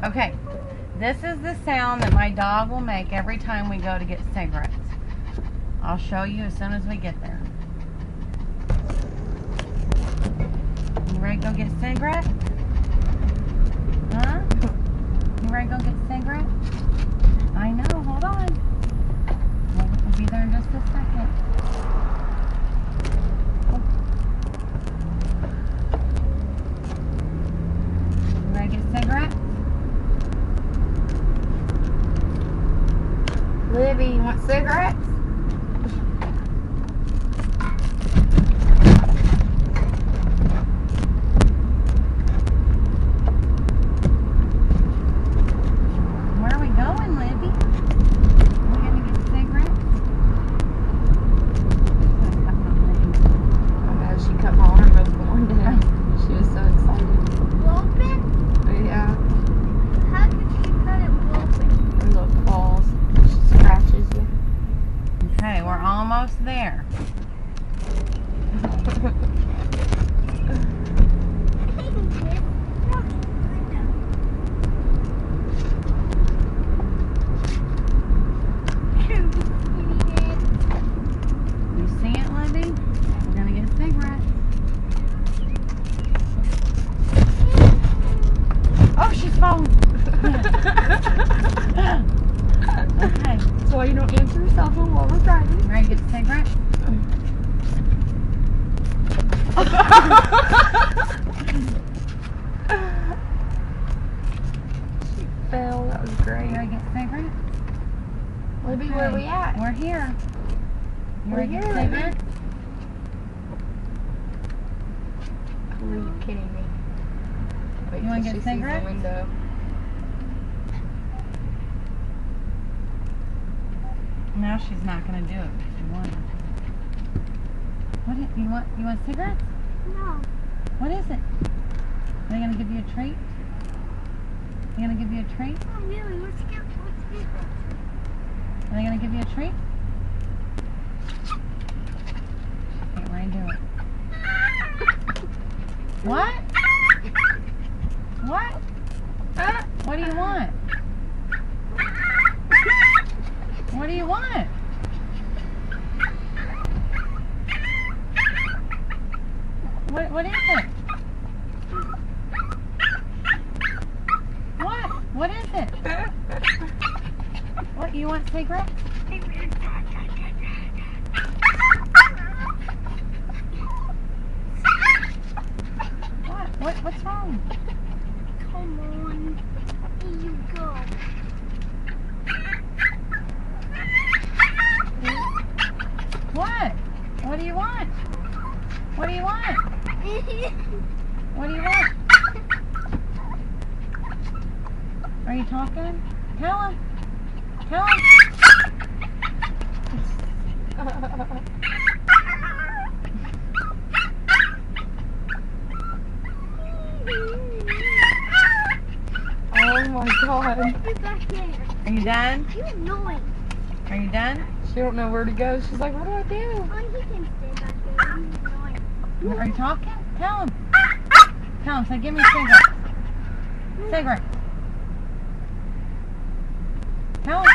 Okay, this is the sound that my dog will make every time we go to get cigarettes. I'll show you as soon as we get there. You ready to go get cigarettes? Huh? You ready to go get cigarettes? I know, hold on. We'll be there in just a second. You ready to get cigarettes? Libby, you want cigarettes? Where are we going, Libby? We're going to get cigarettes? Oh no, she cut my arm open down. She was so excited. Open? Yeah, How could she cut it open? her little claws. She scratches you. Okay, we're almost there. You see it, Libby? We're going to get cigarettes. Oh, she's falling. Okay. That's why you don't answer your cell phone while we're driving. You ready to get a cigarette? She fell. That was You great. ready to get a cigarette? Libby, where are we at? We're here. You We're ready to get a here. cigarette? Are you kidding me? Wait You wanna till get she sees cigarettes? the window. Now she's not going to do it. She wanted. What is, you want cigarettes? No. What is it? Are they going to give you a treat? They going to give you a treat? Oh, really? Let's get it. Are they going to give you a treat? Get ready to do it. What? What? What do you want? What do you want? What is it? What? What is it? What, you want cigarettes? What's wrong? Come on. Here you go. What? What do you want? What do you want? What do you want? Are you talking? Tell him. Tell him. Oh my god. Get back there. Are you done? You're annoying. Are you done? She don't know where to go. She's like, what do I do? Oh, he can stay back there. He's annoying. Are you talking? Tell him. Tell him. Say, give me a cigarette. Cigarette. Tell him.